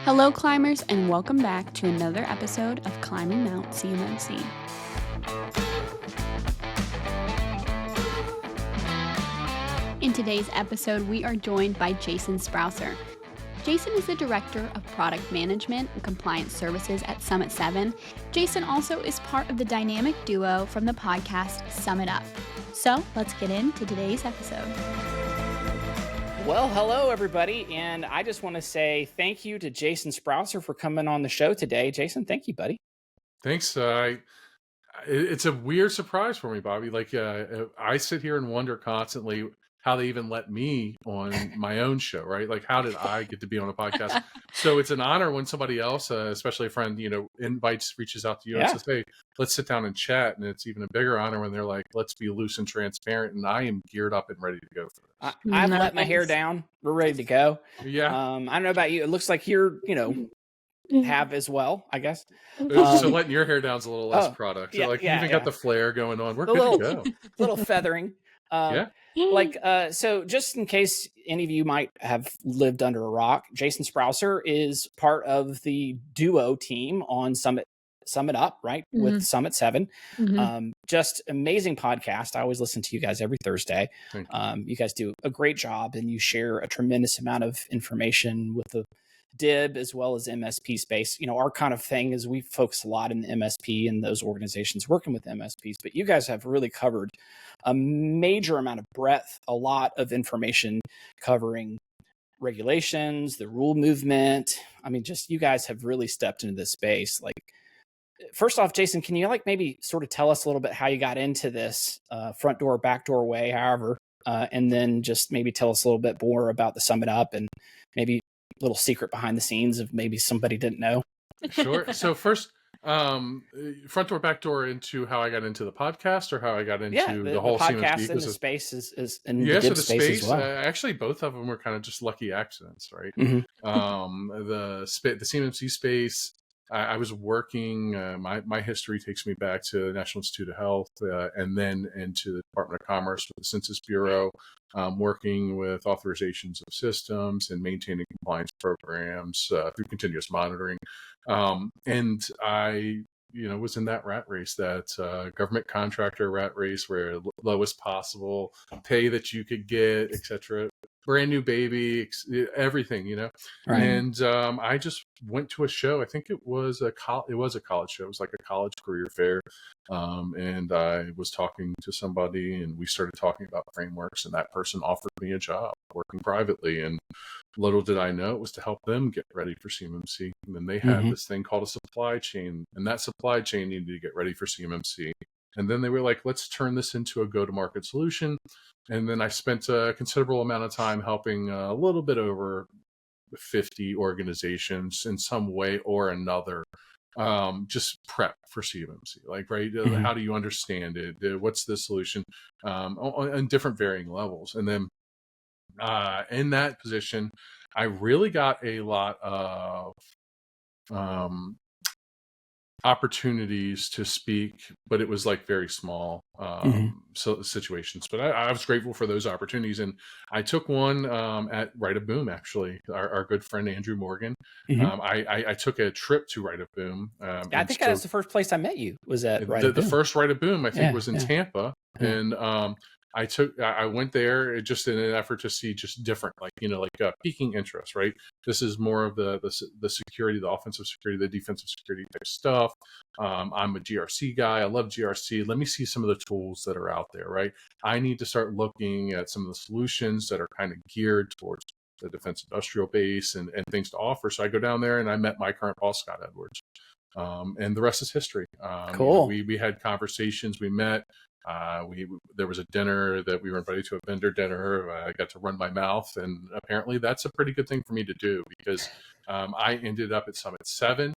Hello, climbers, and welcome back to another episode of Climbing Mount CMMC. In today's episode, we are joined by Jason Sproesser. Jason is the Director of Product Management and Compliance Services at Summit 7. Jason also is part of the dynamic duo from the podcast Summit Up. So let's get into today's episode. Well, hello, everybody, and I just want to say thank you to Jason Sproesser for coming on the show today. Jason, thank you, buddy. Thanks. It's a weird surprise for me, Bobby. I sit here and wonder constantly how they even let me on my own show, right? Like, how did I get to be on a podcast? So it's an honor when somebody else, especially a friend, reaches out to you and says, hey, let's sit down and chat. And it's even a bigger honor when they're like, let's be loose and transparent. And I am geared up and ready to go for this. I've let my hair down. We're ready to go. Yeah. I don't know about you. It looks like you're, have as well, I guess. So letting your hair down is a little less product. Yeah, You got the flare going on. We're good to go. Little feathering. So just in case any of you might have lived under a rock, Jason Sproesser is part of the duo team on Summit Up, right? Mm-hmm. With Summit 7. Mm-hmm. Just amazing podcast. I always listen to you guys every Thursday. You guys do a great job and you share a tremendous amount of information with the DIB as well as MSP space. Our kind of thing is we focus a lot in the MSP and those organizations working with MSPs, but you guys have really covered a major amount of breadth, a lot of information covering regulations, the rule movement. I mean, just you guys have really stepped into this space. Like, first off, Jason, can you maybe sort of tell us a little bit how you got into this front door, back door way, however, and then just maybe tell us a little bit more about the Summit Up and maybe little secret behind the scenes if maybe somebody didn't know. Sure. So first, front door, back door into how I got into the podcast or how I got into the whole podcast and the space is in the DIB space as well. Actually, both of them were kind of just lucky accidents, right? Mm-hmm. The CMMC space, I was working, my history takes me back to the National Institute of Health and then into the Department of Commerce with the Census Bureau, working with authorizations of systems and maintaining compliance programs through continuous monitoring. And I, was in that rat race, that government contractor rat race where lowest possible pay that you could get, et cetera. Brand new baby, everything, Right. And I just went to a show. I think it was a college show. It was like a college career fair. And I was talking to somebody and we started talking about frameworks, and that person offered me a job working privately. And little did I know it was to help them get ready for CMMC. And then they had this thing called a supply chain, and that supply chain needed to get ready for CMMC. And then they were like, let's turn this into a go-to-market solution. And then I spent a considerable amount of time helping a little bit over 50 organizations in some way or another, just prep for CMMC. How do you understand it? What's the solution on different varying levels? And then in that position, I really got a lot of opportunities to speak, but it was very small situations. But I was grateful for those opportunities, and I took one at Right of Boom. Actually, our good friend Andrew Morgan. I took a trip to Right of Boom. I think that's the first place I met you. Was at Right of Boom. The first Right of Boom, I think, was in Tampa, and I went there just in an effort to see just different, piquing interest, right? This is more of the security, the offensive security, the defensive security type stuff. I'm a GRC guy. I love GRC. Let me see some of the tools that are out there, right? I need to start looking at some of the solutions that are kind of geared towards the defense industrial base and things to offer. So I go down there and I met my current boss, Scott Edwards. And the rest is history. Cool. We had conversations, we met. There was a dinner that we were invited to, a vendor dinner. I got to run my mouth, and apparently that's a pretty good thing for me to do because I ended up at Summit 7.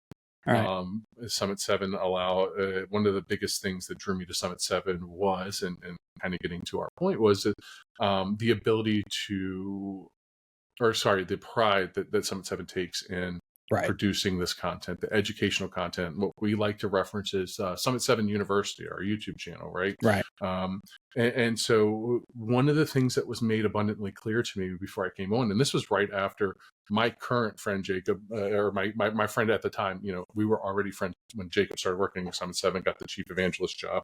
Right. Summit 7 one of the biggest things that drew me to Summit 7 was, and kind of getting to our point, was that the ability the pride that Summit 7 takes in producing this content, the educational content. What we like to reference is Summit 7 University, our YouTube channel, right? Right. And so one of the things that was made abundantly clear to me before I came on, and this was right after my current friend Jacob, or my friend at the time, we were already friends when Jacob started working with Summit 7, got the chief evangelist job.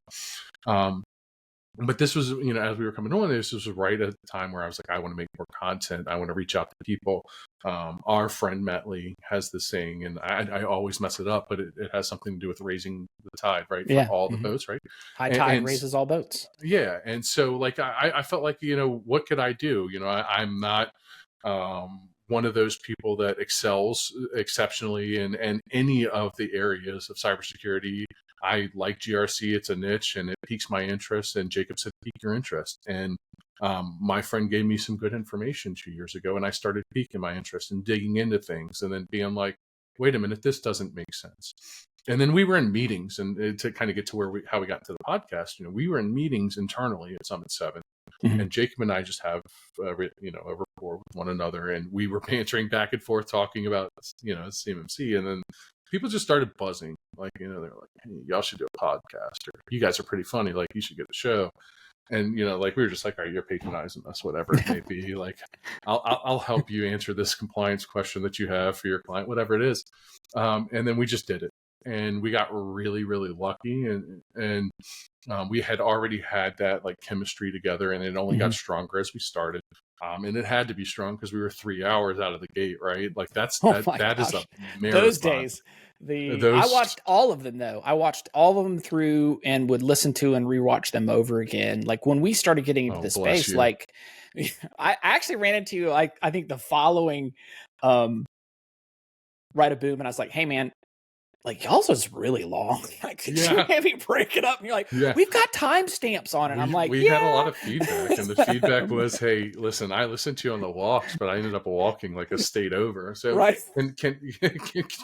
But this was, as we were coming on, this was right at the time where I was like, I want to make more content. I want to reach out to people. Our friend Matt Lee has this saying, and I always mess it up, but it has something to do with raising the tide, right? For all the boats, right? High tide raises all boats. Yeah. And so like, I felt like, what could I do? I'm not one of those people that excels exceptionally in any of the areas of cybersecurity. I like GRC. It's a niche and it piques my interest. And Jacob said, pique your interest. And my friend gave me some good information 2 years ago. And I started piquing my interest and digging into things and then being like, wait a minute, this doesn't make sense. And then we were in meetings, and to kind of get to how we got into the podcast, we were in meetings internally at Summit 7. And Jacob and I just have, a rapport with one another. And we were bantering back and forth, talking about, CMMC. And then people just started buzzing. Like, they're like, hey, y'all should do a podcast. Or you guys are pretty funny. Like, you should get a show. And, like, we were just like, all right, you're patronizing us, whatever it may be. Like, I'll help you answer this compliance question that you have for your client, whatever it is. And then we just did it. And we got really, really lucky. And we had already had that like chemistry together, and it only got stronger as we started. And it had to be strong because we were 3 hours out of the gate, right? Like that is a marathon. Those days. I watched all of them though. I watched all of them through and would listen to and rewatch them over again. Like when we started getting into the space, like I actually ran into I think the following Right a Boom, and I was like, hey man, like y'all's is really long. Like, could you maybe break it up? And you're like, we've got timestamps on it. I'm like, we had a lot of feedback, and the feedback was, hey, listen, I listened to you on the walks, but I ended up walking like a state over. So, and can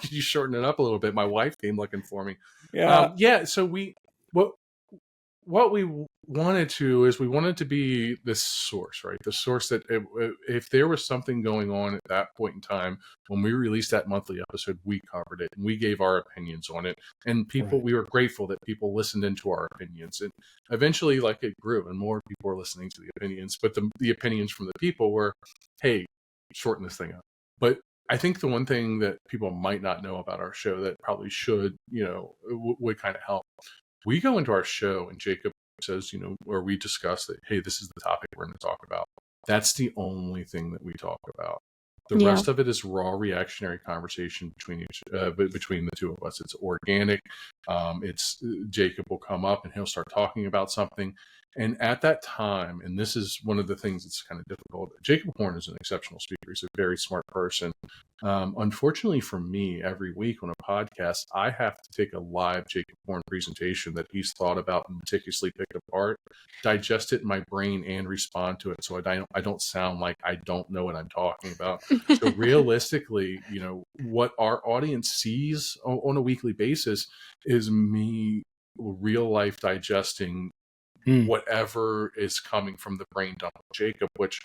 you shorten it up a little bit? My wife came looking for me. So what we wanted to be this source, right? The source that if there was something going on at that point in time, when we released that monthly episode, we covered it and we gave our opinions on it. And people, we were grateful that people listened into our opinions. And eventually, like, it grew and more people were listening to the opinions. But the opinions from the people were, hey, shorten this thing up. But I think the one thing that people might not know about our show that probably should, would kind of help. We go into our show and Jacob says, where we discuss that, hey, this is the topic we're going to talk about. That's the only thing that we talk about. The rest of it is raw reactionary conversation between the two of us. It's organic. It's Jacob will come up and he'll start talking about something. And at that time, and this is one of the things that's kind of difficult, Jacob Horn is an exceptional speaker. He's a very smart person. Unfortunately for me, every week on a podcast, I have to take a live Jacob Horn presentation that he's thought about and meticulously picked apart, digest it in my brain and respond to it. So I don't sound like I don't know what I'm talking about. So realistically, what our audience sees on a weekly basis is me real life digesting whatever is coming from the brain dump of Jacob, which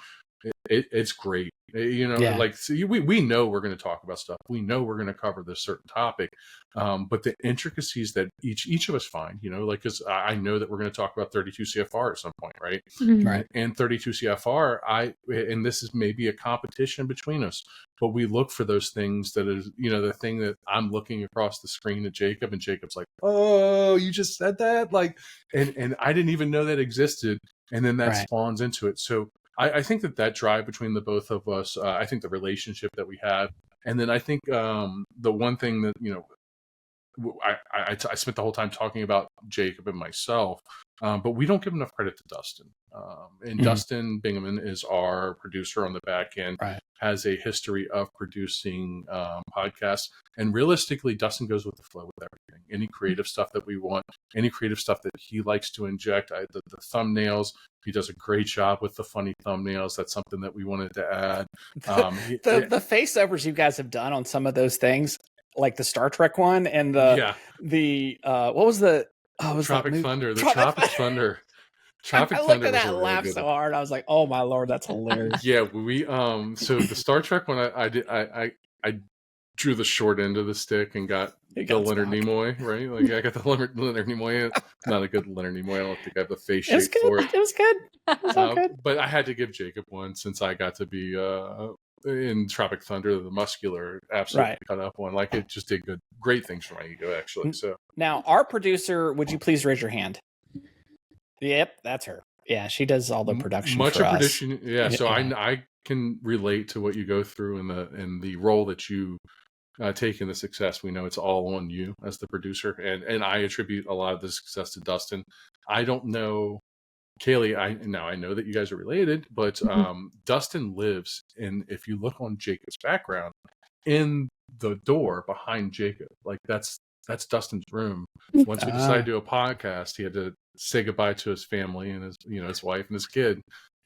it's great. Like, so we know we're going to talk about stuff. We know we're going to cover this certain topic. But the intricacies that each of us find, like, because I know that we're going to talk about 32 CFR at some point, right? Right. And 32 CFR, and this is maybe a competition between us, but we look for those things that is, the thing that I'm looking across the screen at Jacob, and Jacob's like, oh, you just said that? Like, and I didn't even know that existed. And then that spawns into it. So I think that drive between the both of us, I think the relationship that we have, and then I think the one thing that, I spent the whole time talking about Jacob and myself, but we don't give enough credit to Dustin. And Dustin Bingaman is our producer on the back end, has a history of producing podcasts. And realistically, Dustin goes with the flow with everything. Any creative stuff that we want, any creative stuff that he likes to inject, the thumbnails, he does a great job with the funny thumbnails. That's something that we wanted to add. The face overs you guys have done on some of those things, like the Star Trek one and what was the Tropic Thunder? Tropic Thunder. I looked at that and laughed so hard. I was like, "Oh my Lord, that's hilarious!" We so the Star Trek one, I drew the short end of the stick and got the Leonard Nimoy, right? Like I got the Leonard Nimoy. Not a good Leonard Nimoy. I don't think I have the face shape for it. It was good. It was all good. But I had to give Jacob one since I got to be in Tropic Thunder, the muscular, absolutely cut up one. Like it just did great things for my ego, actually. So now, our producer, would you please raise your hand? Yep, that's her. Yeah, she does all the production. Much for of us. production, yeah. So I can relate to what you go through in the role that you take in the success. We know it's all on you as the producer, and I attribute a lot of the success to Dustin. I don't know, Kaylee. I know that you guys are related, but Dustin lives in. If you look on Jacob's background, in the door behind Jacob, like that's Dustin's room. Once we decided to do a podcast, he had to say goodbye to his family and his wife and his kid,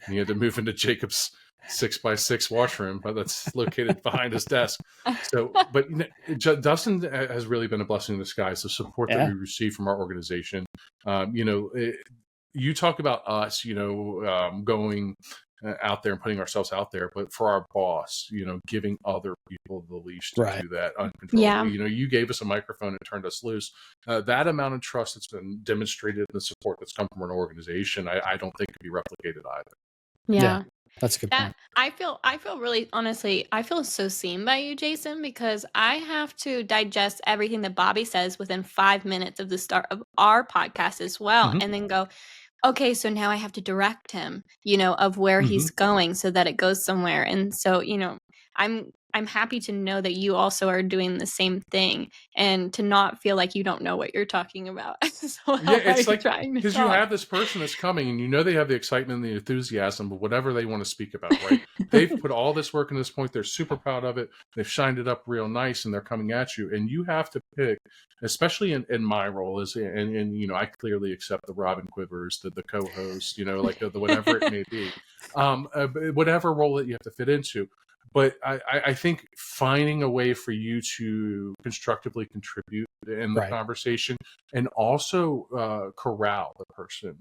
and he had to move into Jacob's 6x6 washroom, but that's located behind his desk. So, but Dustin has really been a blessing in disguise. The support that we receive from our organization. You talk about us, going out there and putting ourselves out there, but for our boss, giving other people the leash to do that uncontrollably. Yeah. You gave us a microphone and turned us loose. That amount of trust that's been demonstrated, the support that's come from an organization, I don't think could be replicated either. Yeah. That's a good point. I feel really, honestly, I feel so seen by you, Jason, because I have to digest everything that Bobby says within 5 minutes of the start of our podcast as well, and then go, okay, so now I have to direct him, of where he's going so that it goes somewhere. And so, I'm happy to know that you also are doing the same thing and to not feel like you don't know what you're talking about. It's like, because you have this person that's coming and they have the excitement and the enthusiasm of whatever they want to speak about, right? They've put all this work in this point. They're super proud of it. They've shined it up real nice and they're coming at you. And you have to pick, especially in my role and I clearly accept the Robin Quivers, the co-host, like the whatever it may be, whatever role that you have to fit into. But I think finding a way for you to constructively contribute in the conversation and also corral the person.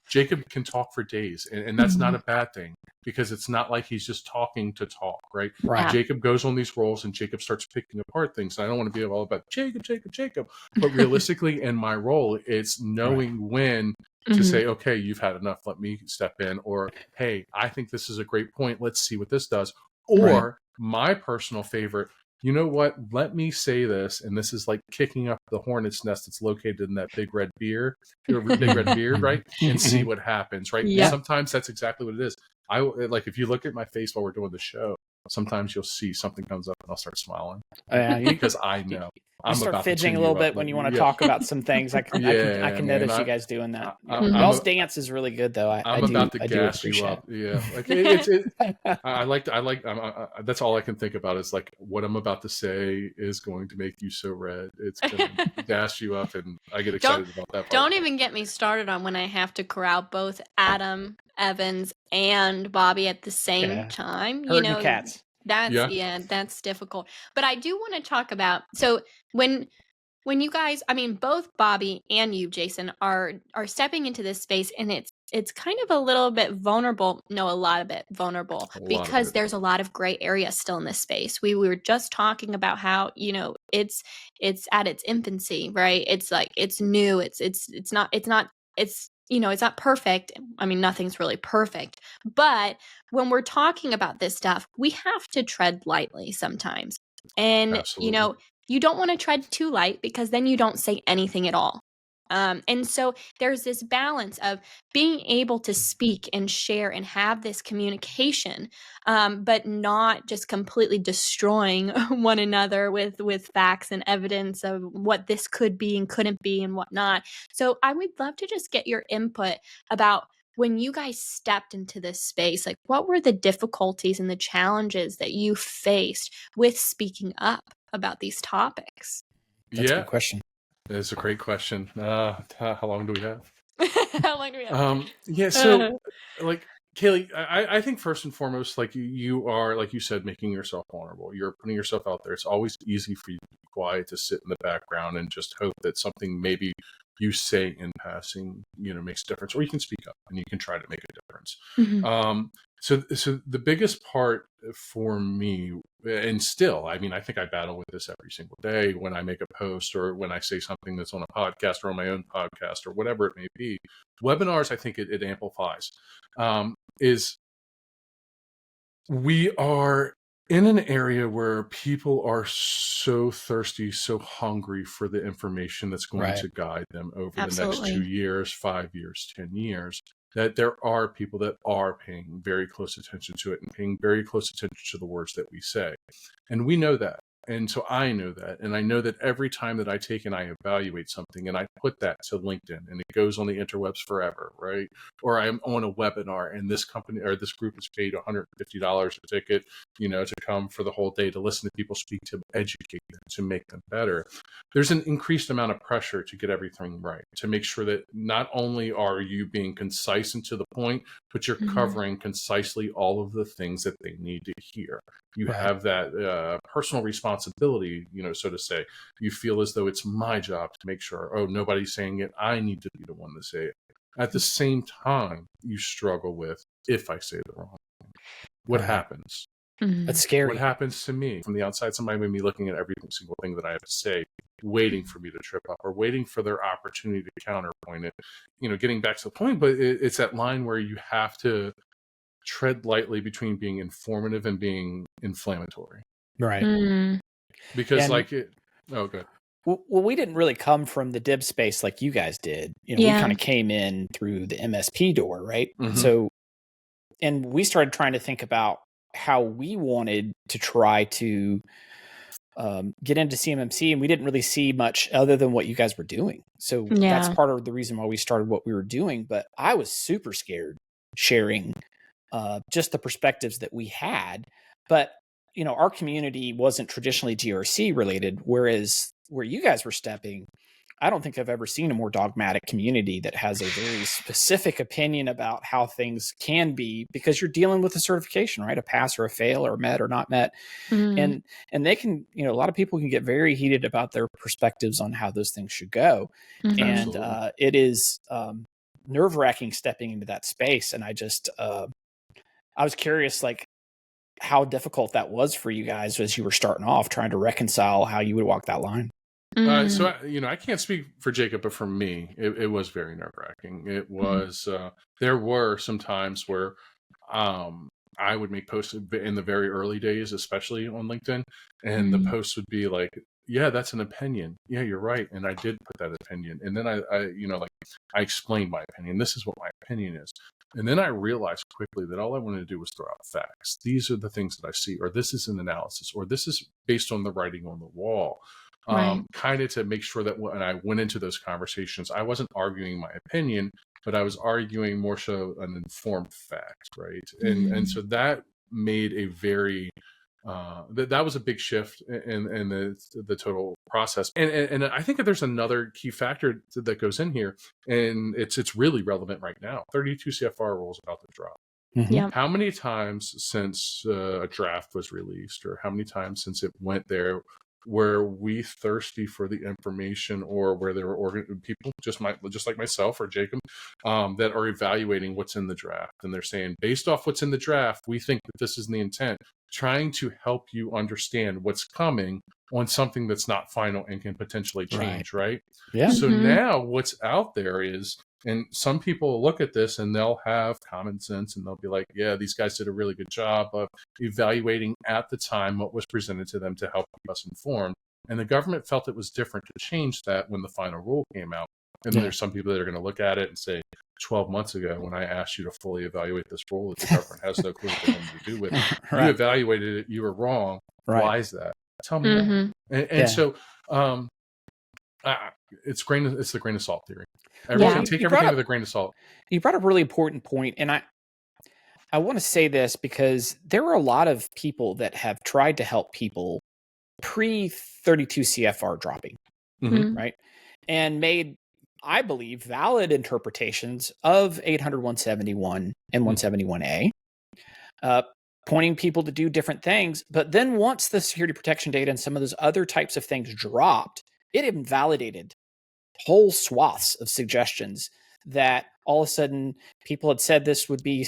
Jacob can talk for days, and that's not a bad thing because it's not like he's just talking to talk, right? Jacob goes on these roles and Jacob starts picking apart things. And I don't want to be all about Jacob. But realistically, in my role, it's knowing when to say, okay, you've had enough, let me step in, or hey, I think this is a great point, let's see what this does. Or my personal favorite, you know what, let me say this, and this is like kicking up the hornet's nest that's located in that big red beard, right? And see what happens, right? Yeah. Sometimes that's exactly what it is. I like, if you look at my face while we're doing the show, sometimes you'll see something comes up and I'll start smiling because I know. I start fidgeting a little bit when you want to talk about some things. I can notice you guys doing that. Y'all's dance is really good, though. I'm about to gas you up. Yeah, like I like. That's all I can think about is like what I'm about to say is going to make you so red. It's going to gas you up, and I get excited about that part. Don't even get me started on when I have to corral both Adam, Evans, and Bobby at the same time. Herding cats. That's difficult. But I do want to talk about, so when you guys, I mean, both Bobby and you, Jason, are stepping into this space, and it's kind of a little bit vulnerable. No, a lot of it vulnerable because there's a lot of gray area still in this space. We were just talking about how, it's at its infancy, right? It's like, it's new. It's not perfect. I mean, nothing's really perfect. But when we're talking about this stuff, we have to tread lightly sometimes. And, Absolutely. You don't want to tread too light because then you don't say anything at all. And so there's this balance of being able to speak and share and have this communication, but not just completely destroying one another with facts and evidence of what this could be and couldn't be and whatnot. So I would love to just get your input about when you guys stepped into this space, like what were the difficulties and the challenges that you faced with speaking up about these topics? That's a good question. It's a great question. How long do we have? How long do we have? So like Kaylee, I think first and foremost, like you are, like you said, making yourself vulnerable. You're putting yourself out there. It's always easy for you to be quiet, to sit in the background and just hope that something maybe you say in passing, makes a difference, or you can speak up and you can try to make a difference. So the biggest part for me, and still, I mean, I think I battle with this every single day when I make a post or when I say something that's on a podcast or on my own podcast or whatever it may be. Webinars, I think it amplifies, is we are in an area where people are so thirsty, so hungry for the information that's going to guide them over the next 2 years, 5 years, 10 years, that there are people that are paying very close attention to it and paying very close attention to the words that we say. And we know that. And so I know that. And I know that every time that I take and I evaluate something and I put that to LinkedIn and it goes on the interwebs forever, right? Or I'm on a webinar and this company or this group is paid $150 a ticket, to come for the whole day to listen to people speak, to educate them, to make them better. There's an increased amount of pressure to get everything right, to make sure that not only are you being concise and to the point, but you're covering concisely all of the things that they need to hear. You have that personal responsibility, so to say. You feel as though it's my job to make sure, nobody's saying it, I need to be the one to say it. At the same time, you struggle with, if I say the wrong thing, what happens? That's scary. What happens to me? From the outside, somebody may be looking at every single thing that I have to say, waiting for me to trip up or waiting for their opportunity to counterpoint it. Getting back to the point, but it's that line where you have to tread lightly between being informative and being inflammatory. Right. Because good. Well, we didn't really come from the DIB space like you guys did. We kind of came in through the MSP door, right? So, and we started trying to think about how we wanted to try to get into CMMC, and we didn't really see much other than what you guys were doing. So that's part of the reason why we started what we were doing. But I was super scared sharing just the perspectives that we had. But, our community wasn't traditionally GRC related, whereas where you guys were stepping, I don't think I've ever seen a more dogmatic community that has a very specific opinion about how things can be, because you're dealing with a certification, right? A pass or a fail or met or not met. And they can, a lot of people can get very heated about their perspectives on how those things should go. And it is nerve-wracking stepping into that space. And I just, I was curious, how difficult that was for you guys as you were starting off, trying to reconcile how you would walk that line. So, I can't speak for Jacob, but for me, it was very nerve-wracking. It was, there were some times where I would make posts in the very early days, especially on LinkedIn, and the post would be like, yeah, that's an opinion. Yeah, you're right. And I did put that opinion. And then I explained my opinion. This is what my opinion is. And then I realized quickly that all I wanted to do was throw out facts. These are the things that I see, or this is an analysis, or this is based on the writing on the wall. Kind of to make sure that when I went into those conversations, I wasn't arguing my opinion, but I was arguing more so an informed fact, right? And so that made a very that was a big shift in the total process. And I think that there's another key factor that goes in here, and it's really relevant right now. 32 CFR rules about to drop. How many times since a draft was released, or how many times since it went there, were we thirsty for the information, or where there were people just like myself or Jacob that are evaluating what's in the draft, and they're saying, based off what's in the draft, we think that this is the intent, trying to help you understand what's coming on something that's not final and can potentially change, right? Yeah. So now what's out there is, and some people look at this and they'll have common sense and they'll be like, yeah, these guys did a really good job of evaluating at the time what was presented to them to help keep us informed. And the government felt it was different to change that when the final rule came out. And then there's some people that are going to look at it and say, 12 months ago, when I asked you to fully evaluate this rule that the government has no clue what they want to do with it, you evaluated it, you were wrong. Why is that? Tell me why. And so it's the grain of salt theory. Take everything with a grain of salt. You brought up a really important point, and I want to say this because there are a lot of people that have tried to help people pre-32 CFR dropping, right? And made, I believe, valid interpretations of 800, 171, and 171A, pointing people to do different things. But then once the security protection data and some of those other types of things dropped, it invalidated whole swaths of suggestions that all of a sudden people had said this would be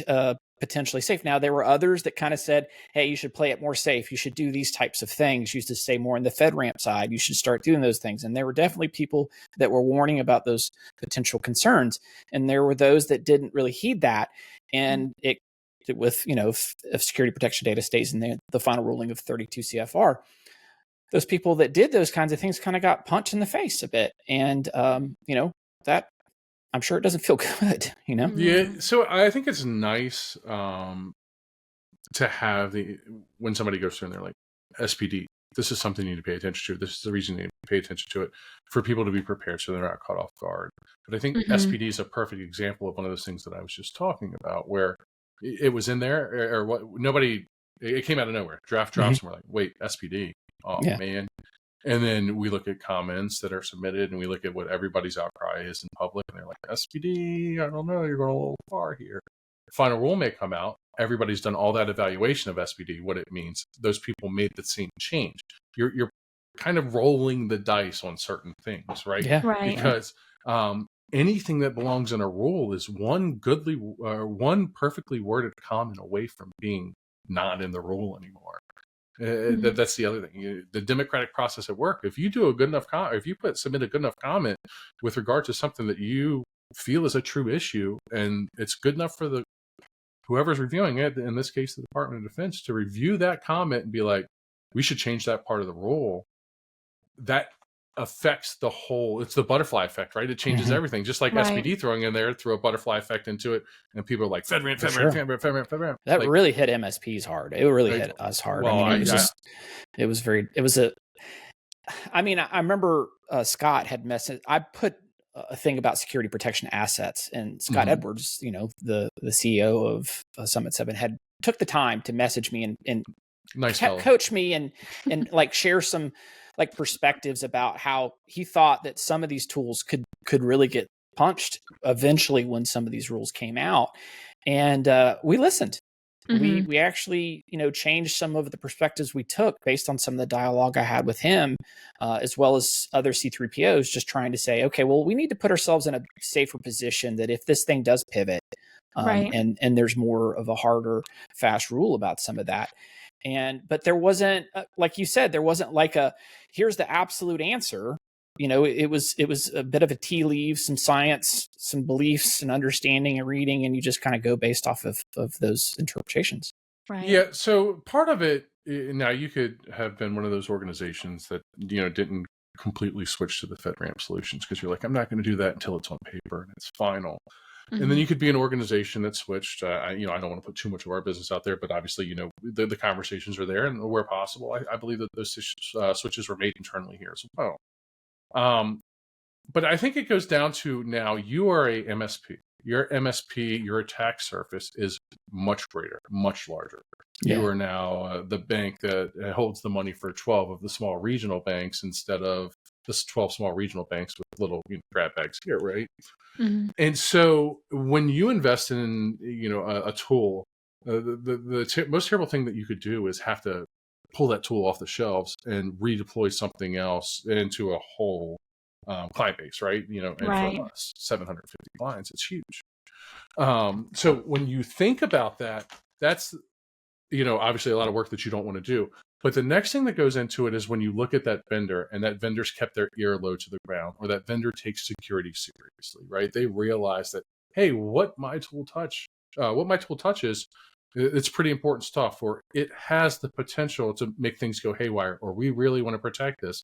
potentially safe. Now, there were others that kind of said, hey, you should play it more safe. You should do these types of things. You should stay more on the FedRAMP side. You should start doing those things. And there were definitely people that were warning about those potential concerns. And there were those that didn't really heed that. And it with, if security protection data stays in the final ruling of 32 CFR, those people that did those kinds of things kind of got punched in the face a bit. And, that I'm sure it doesn't feel good, Yeah. So I think it's nice to have when somebody goes through and they're like, SPD, this is something you need to pay attention to. This is the reason you need to pay attention to it, for people to be prepared so they're not caught off guard. But I think SPD is a perfect example of one of those things that I was just talking about, where it was in there, or what, it came out of nowhere. Draft drops, and we're like, wait, SPD. Oh, man. And then we look at comments that are submitted, and we look at what everybody's outcry is in public, and they're like, SPD, I don't know, you're going a little far here. The final rule may come out. Everybody's done all that evaluation of SPD, what it means. Those people made the same change. You're kind of rolling the dice on certain things, right? Yeah. Right. Because anything that belongs in a rule is one perfectly worded comment away from being not in the rule anymore. That's the other thing. The democratic process at work. If you do a good enough submit a good enough comment with regard to something that you feel is a true issue, and it's good enough for whoever's reviewing it, in this case the Department of Defense, to review that comment and be like, we should change that part of the rule, that affects the whole. It's the butterfly effect, right? It changes everything. Just like SPD throwing in there, throw a butterfly effect into it, and people are like, FedRAMP. That really hit MSPs hard. It really hit us hard. Well, I remember Scott had messaged. I put a thing about security protection assets, and Scott Edwards, the CEO of Summit 7, took the time to message me and nice coach me and like share some like perspectives about how he thought that some of these tools could really get punched eventually when some of these rules came out. And we listened. We actually, changed some of the perspectives we took based on some of the dialogue I had with him, as well as other C3POs, just trying to say, okay, well, we need to put ourselves in a safer position that if this thing does pivot, and there's more of a harder, fast rule about some of that. But there wasn't, like you said, there wasn't like here's the absolute answer. It was a bit of a tea leaves, some science, some beliefs and understanding and reading, and you just kind of go based off of those interpretations. Right. Yeah. So part of it, now you could have been one of those organizations that, didn't completely switch to the FedRAMP solutions because you're like, I'm not going to do that until it's on paper and it's final. And then you could be an organization that switched. I don't want to put too much of our business out there, but obviously, the conversations are there, and where possible, I believe that those switches were made internally here as well. But I think it goes down to, now you are a MSP. Your MSP, your attack surface is much greater, much larger. Yeah. You are now the bank that holds the money for 12 of the small regional banks instead of the 12 small regional banks with little grab bags here, right? And so when you invest in a tool, the most terrible thing that you could do is have to pull that tool off the shelves and redeploy something else into a whole client base, right? And for us, 750 clients, it's huge. So when you think about that, that's obviously a lot of work that you don't want to do. But the next thing that goes into it is when you look at that vendor, and that vendor's kept their ear low to the ground, or that vendor takes security seriously, right? They realize that, hey, what my tool touches, it's pretty important stuff, or it has the potential to make things go haywire, or we really want to protect this.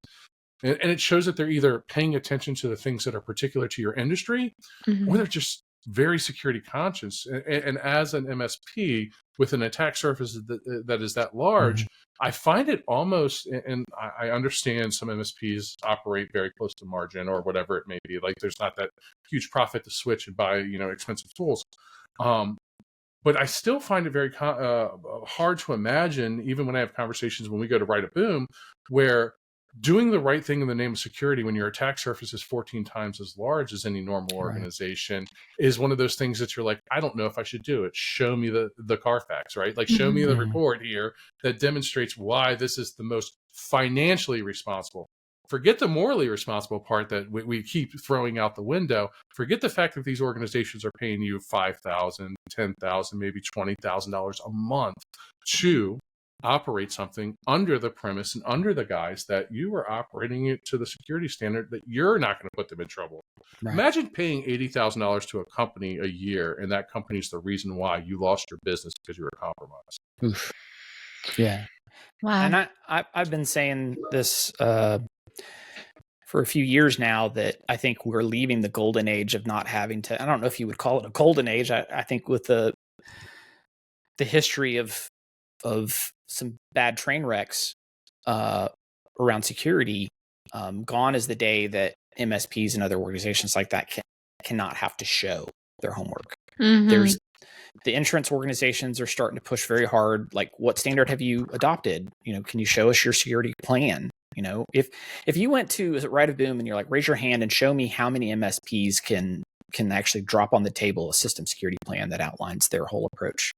And it shows that they're either paying attention to the things that are particular to your industry, or they're just very security conscious. And as an MSP with an attack surface that is that large, I find it almost, and I understand some MSPs operate very close to margin or whatever it may be. Like there's not that huge profit to switch and buy, expensive tools. But I still find it very hard to imagine, even when I have conversations when we go to write a boom, where doing the right thing in the name of security when your attack surface is 14 times as large as any normal organization is one of those things that you're like, I don't know if I should do it. Show me the Carfax, right? Like show me the report here that demonstrates why this is the most financially responsible. forget the morally responsible part that we keep throwing out the window. Forget the fact that these organizations are paying you $5,000, $10,000, maybe $20,000 a month to operate something under the premise and under the guise that you are operating it to the security standard that you're not going to put them in trouble. Right. Imagine paying $80,000 to a company a year, and that company is the reason why you lost your business because you were compromised. Oof. Yeah. Wow. And I've been saying this for a few years now, that I think we're leaving the golden age of not having to, I don't know if you would call it a golden age. I think with the history of some bad train wrecks around security, gone is the day that MSPs and other organizations like that cannot have to show their homework. There's the insurance organizations are starting to push very hard. Like, what standard have you adopted? Can you show us your security plan? If you went to, is it Right of Boom, and you're like, raise your hand and show me how many MSPs can actually drop on the table a system security plan that outlines their whole approach,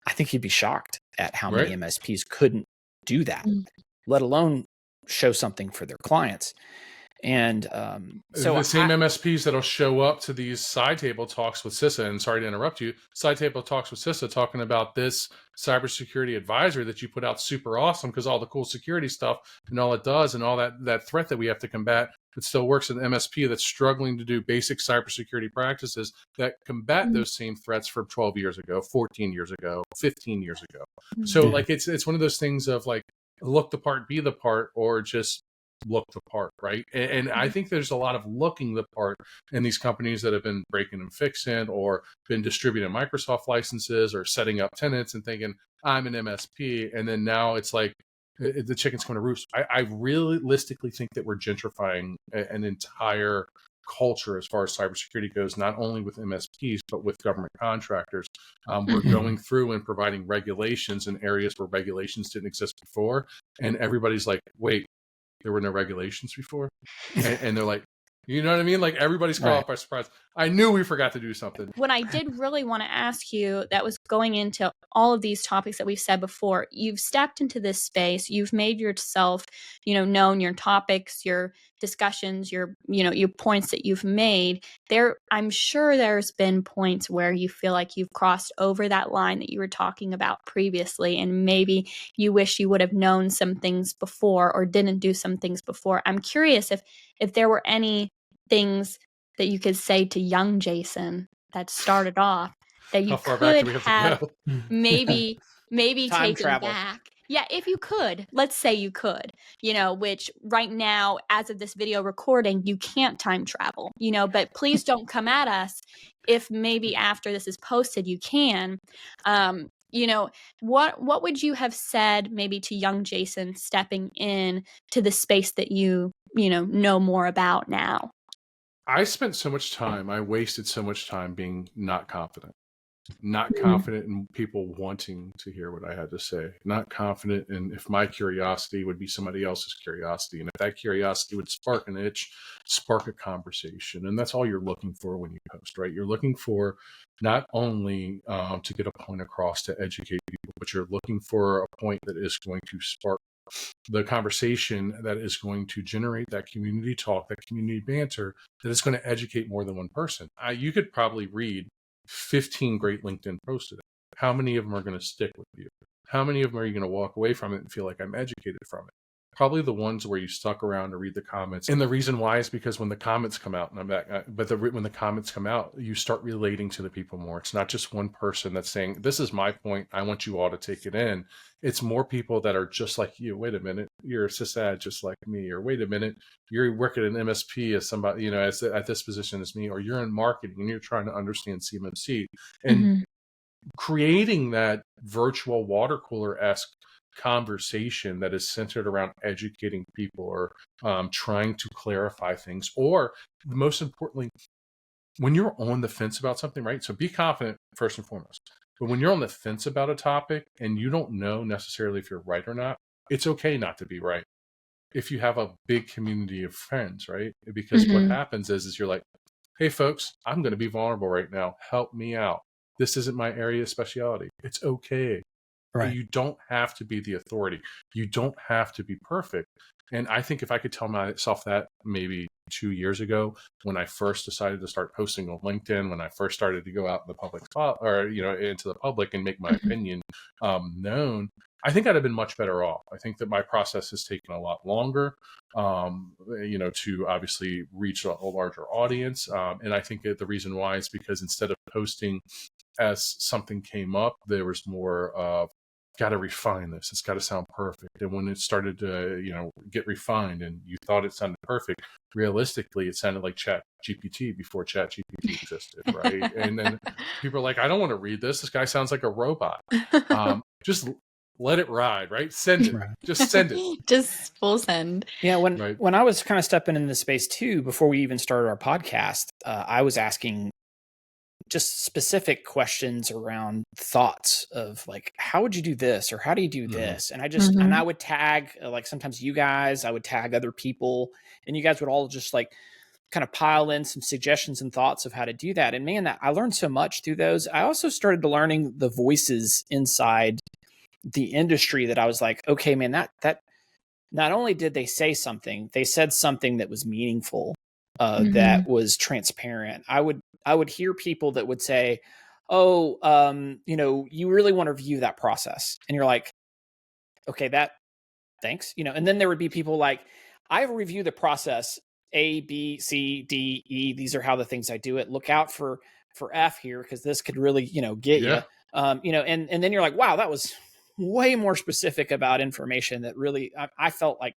I think you'd be shocked at how many MSPs couldn't do that, let alone show something for their clients. And so the same MSPs that'll show up to these side table talks with CISA, and sorry to interrupt you, side table talks with CISA talking about this cybersecurity advisor that you put out, super awesome because all the cool security stuff and all it does and all that threat that we have to combat, it still works in an MSP that's struggling to do basic cybersecurity practices that combat those same threats from 12 years ago, 14 years ago, 15 years ago. So like it's one of those things of like, look the part, be the part, or just look the part, right? And I think there's a lot of looking the part in these companies that have been breaking and fixing, or been distributing Microsoft licenses, or setting up tenants and thinking, I'm an MSP. And then now it's like the chicken's coming to roost. I realistically think that we're gentrifying an entire culture as far as cybersecurity goes, not only with MSPs, but with government contractors. We're going through and providing regulations in areas where regulations didn't exist before. And everybody's like, wait, there were no regulations before? And they're like, you know what I mean? Like, everybody's caught off by surprise. I knew we forgot to do something. What I did really want to ask you, that was going into all of these topics that we've said before. You've stepped into this space. You've made yourself, known, your topics, your discussions, your points that you've made. I'm sure there's been points where you feel like you've crossed over that line that you were talking about previously, and maybe you wish you would have known some things before or didn't do some things before. I'm curious if there were any things that you could say to young Jason that started off that you could have maybe taken back. Yeah, if you could, let's say you could, which right now, as of this video recording, you can't time travel, but please don't come at us if maybe after this is posted, you can. What would you have said maybe to young Jason stepping in to the space that you know more about now? I spent so much time, I wasted so much time being not confident in people wanting to hear what I had to say, not confident in if my curiosity would be somebody else's curiosity, and if that curiosity would spark an itch, spark a conversation. And that's all you're looking for when you post, right? You're looking for not only to get a point across to educate people, but you're looking for a point that is going to spark the conversation, that is going to generate that community talk, that community banter, that is going to educate more than one person. You could probably read 15 great LinkedIn posts today. How many of them are going to stick with you? How many of them are you going to walk away from it and feel like I'm educated from it? Probably the ones where you stuck around to read the comments. And the reason why is because when the comments come out, and I'm back, when the comments come out, you start relating to the people more. It's not just one person that's saying, this is my point, I want you all to take it in. It's more people that are just like you. Wait a minute, you're a sysad just like me. Or wait a minute, you're working at an MSP as somebody, at this position as me. Or you're in marketing and you're trying to understand CMMC. And creating that virtual water cooler-esque conversation that is centered around educating people, or trying to clarify things, or most importantly, when you're on the fence about something, right? So be confident first and foremost. But when you're on the fence about a topic and you don't know necessarily if you're right or not, it's okay not to be right. If you have a big community of friends, right? Because what happens is you're like, hey folks, I'm going to be vulnerable right now. Help me out. This isn't my area of specialty. It's okay. Right. You don't have to be the authority. You don't have to be perfect. And I think if I could tell myself that maybe 2 years ago, when I first decided to start posting on LinkedIn, when I first started to go out in the public or, into the public and make my opinion known, I think I'd have been much better off. I think that my process has taken a lot longer, to obviously reach a larger audience. And I think that the reason why is because instead of posting as something came up, there was more of, got to refine this. It's got to sound perfect. And when it started to, get refined and you thought it sounded perfect, realistically, it sounded like Chat GPT before Chat GPT existed, right? And then people are like, I don't want to read this. This guy sounds like a robot. Just let it ride, right? Send it. Right. Just send it. Just full send. Yeah. When I was kind of stepping into the space too, before we even started our podcast, I was asking just specific questions around thoughts of like, how would you do this? Or how do you do this? And I just, and I would tag, like sometimes you guys, I would tag other people, and you guys would all just like kind of pile in some suggestions and thoughts of how to do that. And man, I learned so much through those. I also started learning the voices inside the industry that I was like, okay, man, that not only did they say something, they said something that was meaningful, that was transparent. I would hear people that would say, oh, you really want to review that process. And you're like, okay, thanks. And then there would be people like, I review the process A, B, C, D, E. These are how the things I do it. Look out for F here, because this could really, get you. And then you're like, wow, that was way more specific about information that really, I felt like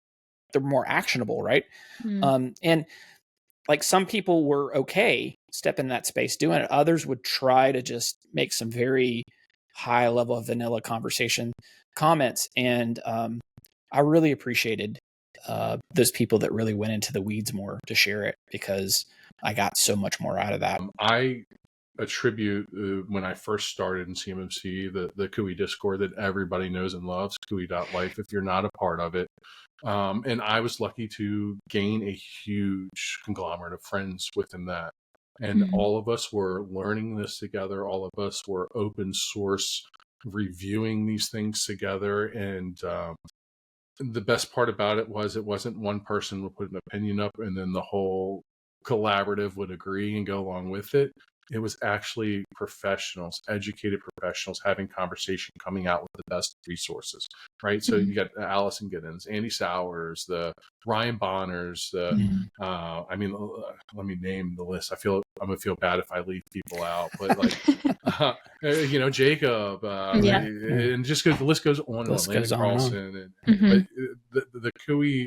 they're more actionable. Right. And like some people were okay stepping in that space doing it. Others would try to just make some very high level of vanilla conversation comments. And I really appreciated those people that really went into the weeds more to share it, because I got so much more out of that. I attribute when I first started in CMMC, the CUI Discord that everybody knows and loves, CUI.life, if you're not a part of it. And I was lucky to gain a huge conglomerate of friends within that. And all of us were learning this together. All of us were open source reviewing these things together. And the best part about it wasn't one person would put an opinion up and then the whole collaborative would agree and go along with it. It was actually professionals, educated professionals having conversation, coming out with the best resources, right? So you got Allison Giddens, Andy Sowers, the Ryan Bonners, let me name the list. I'm gonna feel bad if I leave people out, but like, Jacob, and just the list goes on and on. Landon Carlson, but the CUI.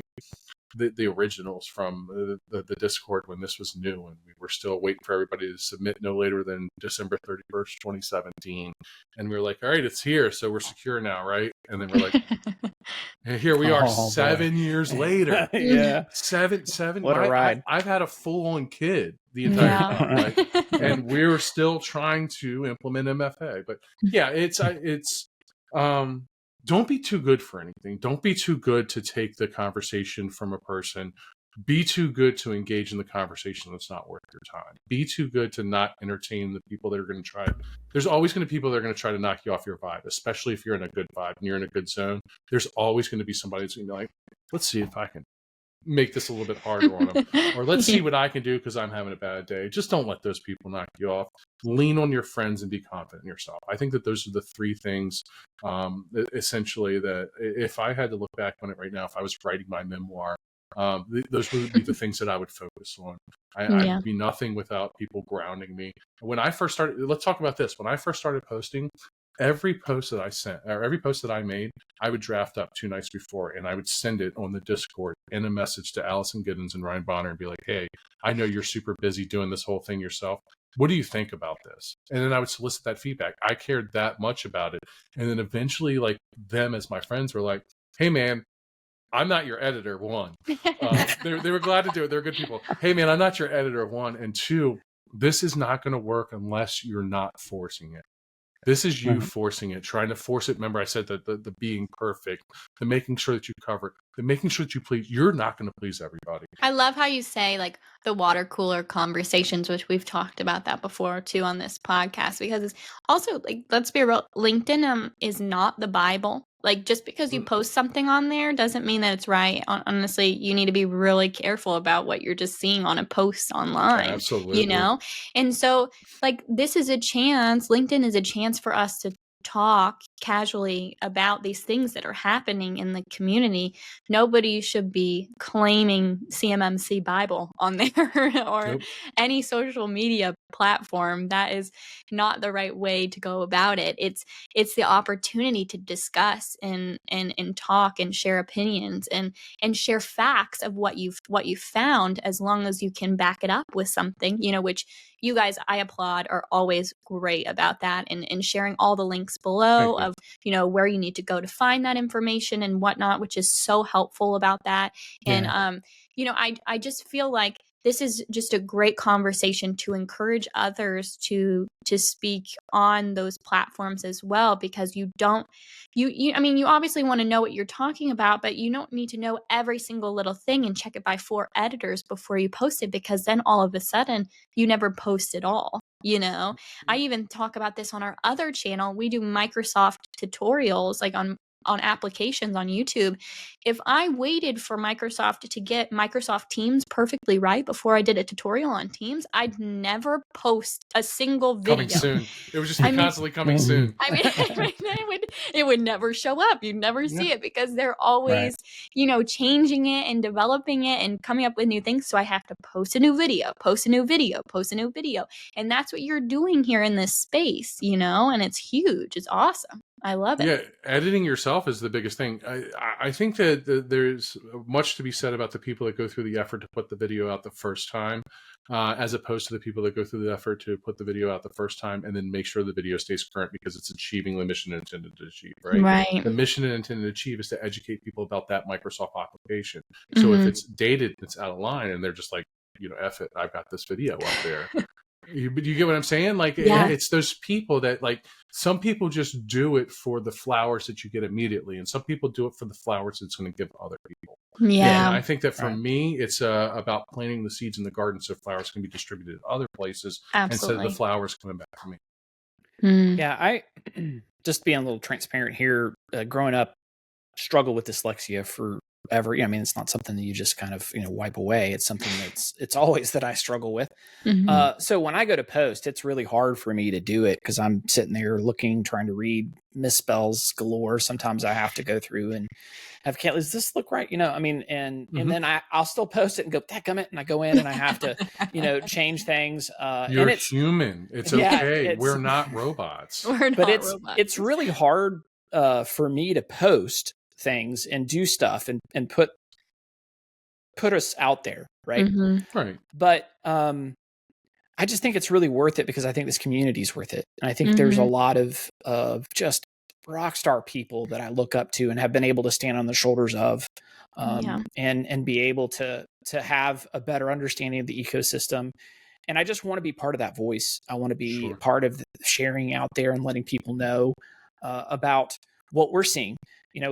The originals from the Discord when this was new, and we were still waiting for everybody to submit no later than December 31st, 2017. And we were like, all right, it's here. So we're secure now, right? And then we're like, hey, here we are 7 years later. Yeah. Seven. What a ride. I've had a full-on kid the entire time, right? And we're still trying to implement MFA. But yeah, it's don't be too good for anything. Don't be too good to take the conversation from a person. Be too good to engage in the conversation that's not worth your time. Be too good to not entertain the people that are going to try. There's always going to be people that are going to try to knock you off your vibe, especially if you're in a good vibe and you're in a good zone. There's always going to be somebody that's going to be like, let's see if I can make this a little bit harder on them, or let's see what I can do because I'm having a bad day. Just don't let those people knock you off. Lean on your friends and be confident in yourself. I think that those are the three things, essentially, that if I had to look back on it right now, if I was writing my memoir, those would be the things that I would focus on. I would be nothing without people grounding me. When I first started, let's talk about this. When I first started posting, every post that I sent, or every post that I made, I would draft up 2 nights before and I would send it on the Discord in a message to Allison Giddens and Ryan Bonner and be like, hey, I know you're super busy doing this whole thing yourself. What do you think about this? And then I would solicit that feedback. I cared that much about it. And then eventually, like, them as my friends were like, hey man, I'm not your editor, one. They were glad to do it. They're good people. Hey man, I'm not your editor, one. And two, this is not going to work unless you're not forcing it. This is you Right. forcing it, trying to force it. Remember, I said that the being perfect, the making sure that you cover it, the making sure that you please. You're not going to please everybody. I love how you say like the water cooler conversations, which we've talked about that before too on this podcast, because it's also like, let's be real, LinkedIn is not the Bible. Like just because you post something on there doesn't mean that it's right. Honestly, you need to be really careful about what you're just seeing on a post online. Absolutely. You know? And so like this is a chance, LinkedIn is a chance for us to talk casually about these things that are happening in the community. Nobody should be claiming CMMC Bible on there or any social media platform. That is not the right way to go about it. It's the opportunity to discuss and talk and share opinions and share facts of what you've found, as long as you can back it up with something, which you guys, I applaud, are always great about that, and sharing all the links below of, where you need to go to find that information and whatnot, which is so helpful about that. And, I just feel like this is just a great conversation to encourage others to speak on those platforms as well, because you obviously want to know what you're talking about, but you don't need to know every single little thing and check it by 4 editors before you post it, because then all of a sudden you never post at all. I even talk about this on our other channel. We do Microsoft tutorials, like on applications on YouTube. If I waited for Microsoft to get Microsoft Teams perfectly right before I did a tutorial on Teams, I'd never post a single video. Coming soon. It would just be constantly coming soon. It would never show up. You'd never see it, because they're always, changing it and developing it and coming up with new things. So I have to post a new video, post a new video, post a new video. And that's what you're doing here in this space, and it's huge. It's awesome. I love it. Yeah, editing yourself is the biggest thing. I think that there's much to be said about the people that go through the effort to put the video out the first time, as opposed to the people that go through the effort to put the video out the first time and then make sure the video stays current because it's achieving the mission it intended to achieve, right? Right. The mission it intended to achieve is to educate people about that Microsoft application. So if it's dated, it's out of line, and they're just like, F it, I've got this video up there. But you get what I'm saying? Like, it's those people that, like, some people just do it for the flowers that you get immediately, and some people do it for the flowers it's going to give other people. Yeah. And I think that for me, it's about planting the seeds in the garden so flowers can be distributed to other places instead of the flowers coming back to me. Yeah, I just being a little transparent here. Growing up, struggled with dyslexia forever. It's not something that you just kind of wipe away. It's something it's always that I struggle with. So when I go to post, it's really hard for me to do it because I'm sitting there looking, trying to read misspells galore. Sometimes I have to go through and have, does this look right? And then I'll still post it and go, dadgummit, and I go in and I have to, change things. You're human. It's okay. We're not robots. Robots. It's really hard for me to post things and do stuff and put us out there, right? Right. But I just think it's really worth it because I think this community is worth it, and I think there's a lot of just rock star people that I look up to and have been able to stand on the shoulders of, and be able to have a better understanding of the ecosystem. And I just want to be part of that voice. I want to be part of the sharing out there and letting people know about what we're seeing.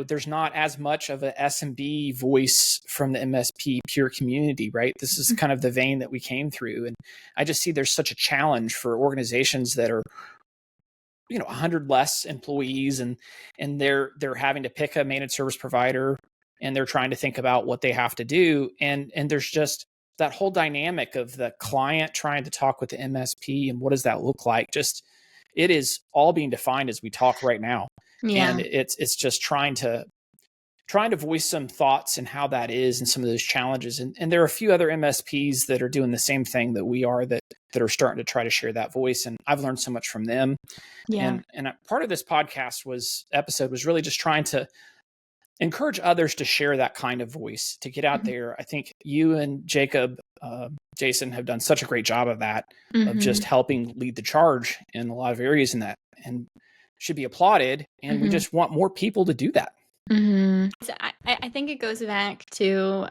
There's not as much of a SMB voice from the MSP pure community, right? This is kind of the vein that we came through. And I just see there's such a challenge for organizations that are, 100 less employees and they're having to pick a managed service provider and they're trying to think about what they have to do. And there's just that whole dynamic of the client trying to talk with the MSP and what does that look like? Just, it is all being defined as we talk right now. Yeah. And it's just trying to voice some thoughts and how that is and some of those challenges. And there are a few other MSPs that are doing the same thing that we are that are starting to try to share that voice. And I've learned so much from them. Yeah. And part of this podcast episode was really just trying to encourage others to share that kind of voice, to get out there. I think you and Jacob, Jason, have done such a great job of that, of just helping lead the charge in a lot of areas in that, and should be applauded. And we just want more people to do that. So I think it goes back to,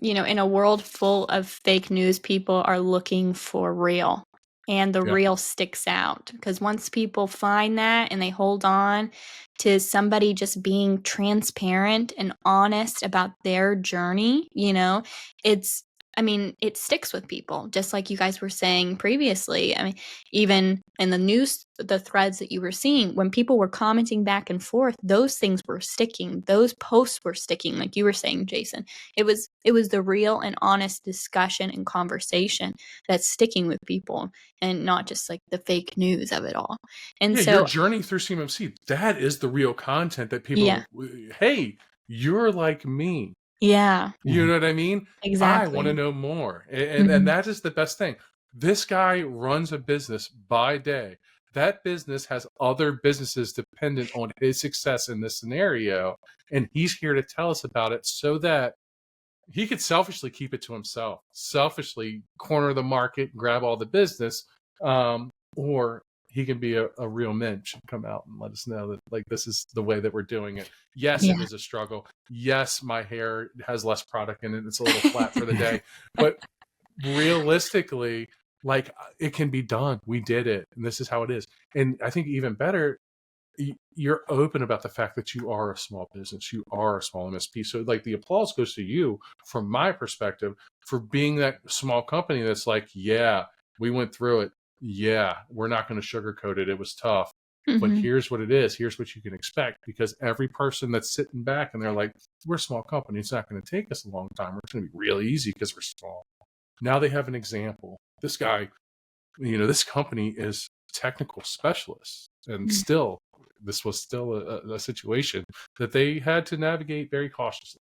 in a world full of fake news, people are looking for real. and the real sticks out. Because once people find that and they hold on to somebody just being transparent and honest about their journey, it sticks with people, just like you guys were saying previously. I mean, even in the news, the threads that you were seeing, when people were commenting back and forth, those things were sticking. Those posts were sticking, like you were saying, Jason. It was the real and honest discussion and conversation that's sticking with people, and not just like the fake news of it all. And so your journey through CMMC, that is the real content that people, hey, you're like me. Yeah. You know what I mean? Exactly. I want to know more. And that is the best thing. This guy runs a business by day. That business has other businesses dependent on his success in this scenario. And he's here to tell us about it so that he could selfishly keep it to himself, selfishly corner the market, grab all the business, or he can be a real mensch and come out and let us know that, like, this is the way that we're doing it. Yes, it is a struggle. Yes, my hair has less product in it. It's a little flat for the day. But realistically, like, it can be done. We did it. And this is how it is. And I think even better, you're open about the fact that you are a small business, you are a small MSP. So like the applause goes to you from my perspective for being that small company that's like, yeah, we went through it. Yeah, we're not going to sugarcoat it. It was tough, but here's what it is. Here's what you can expect, because every person that's sitting back and they're like, we're a small company. It's not going to take us a long time. It's going to be real easy because we're small. Now they have an example. This guy, this company is technical specialists, and still, this was still a situation that they had to navigate very cautiously.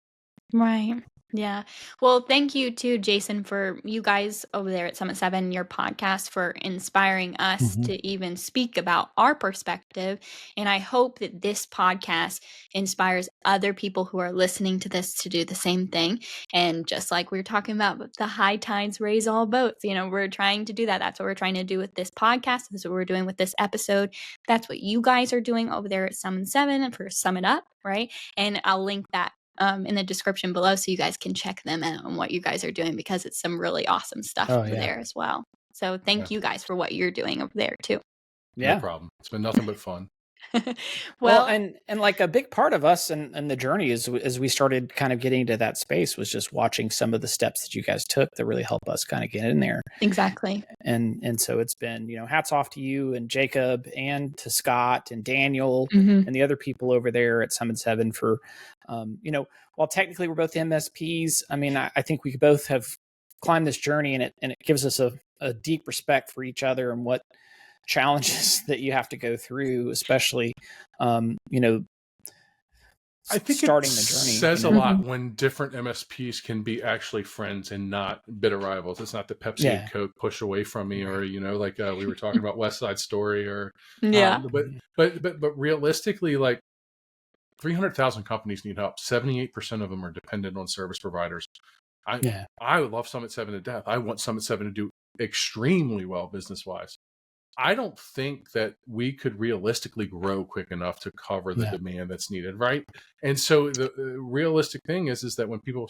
Right. Yeah. Well, thank you too, Jason, for you guys over there at Summit 7, your podcast, for inspiring us to even speak about our perspective. And I hope that this podcast inspires other people who are listening to this to do the same thing. And just like we were talking about, the high tides raise all boats. We're trying to do that. That's what we're trying to do with this podcast. That's what we're doing with this episode. That's what you guys are doing over there at Summit 7 and for Summit Up, right? And I'll link that in the description below so you guys can check them out on what you guys are doing, because it's some really awesome stuff over there as well. So thank you guys for what you're doing over there too. No problem. It's been nothing but fun. Well, and like a big part of us and the journey is, as we started kind of getting to that space, was just watching some of the steps that you guys took that really help us kind of get in there. Exactly. And so it's been, hats off to you and Jacob and to Scott and Daniel and the other people over there at Summit 7 for, while technically we're both MSPs, I mean, I think we both have climbed this journey, and it gives us a deep respect for each other and what challenges that you have to go through, especially, I think starting the journey says a lot when different MSPs can be actually friends and not bitter rivals. It's not the Pepsi and Coke push away from me, or like we were talking about West Side Story, or but realistically, like 300,000 companies need help. 78% of them are dependent on service providers. I would love Summit 7 to death. I want Summit 7 to do extremely well business wise. I don't think that we could realistically grow quick enough to cover the demand that's needed, right? And so the realistic thing is that when people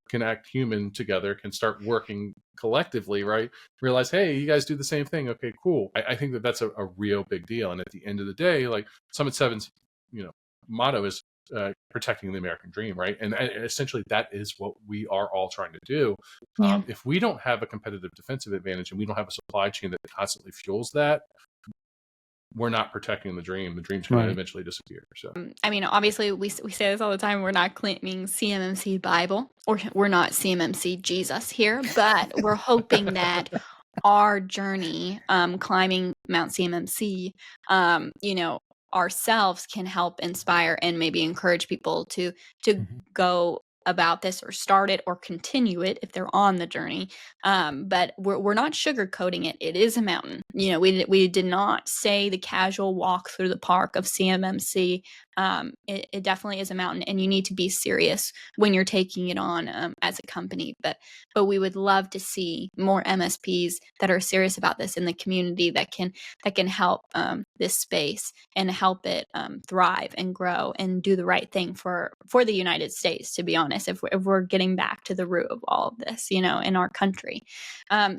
can act human together, can start working collectively, right? Realize, hey, you guys do the same thing. Okay, cool. I think that's a real big deal. And at the end of the day, like Summit 7's, motto is protecting the American dream, right? And essentially that is what we are all trying to do. If we don't have a competitive defensive advantage and we don't have a supply chain that constantly fuels that, we're not protecting the dream. The dream's going to eventually disappear. So, I mean, obviously we say this all the time. We're not claiming CMMC Bible, or we're not CMMC Jesus here, but we're hoping that our journey climbing Mount CMMC, ourselves can help inspire and maybe encourage people to go about this, or start it, or continue it if they're on the journey. But we're not sugarcoating it. It is a mountain. We did not say the casual walk through the park of CMMC it definitely is a mountain, and you need to be serious when you're taking it on as a company. But we would love to see more MSPs that are serious about this in the community that can help this space and help it thrive and grow and do the right thing for the United States, to be honest, if we're getting back to the root of all of this, in our country.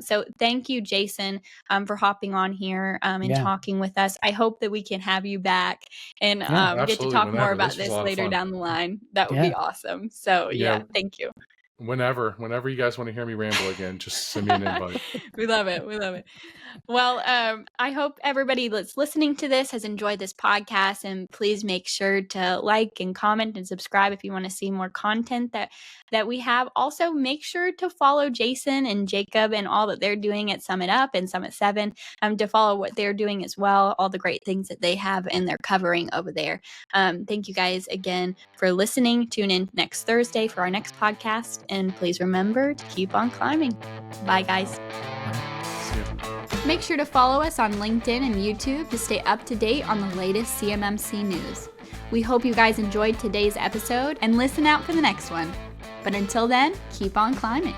So thank you, Jason, for hopping on here and talking with us. I hope that we can have you back and get to talk more about this later down the line. That would be awesome. So thank you. Whenever you guys want to hear me ramble again, just send me an invite. We love it. Well, I hope everybody that's listening to this has enjoyed this podcast, and please make sure to like and comment and subscribe if you want to see more content that we have. Also, make sure to follow Jason and Jacob and all that they're doing at Summit Up and Summit 7, to follow what they're doing as well, all the great things that they have and they're covering over there. Thank you guys again for listening. Tune in next Thursday for our next podcast, and please remember to keep on climbing. Bye, guys. Make sure to follow us on LinkedIn and YouTube to stay up to date on the latest CMMC news. We hope you guys enjoyed today's episode and listen out for the next one. But until then, keep on climbing.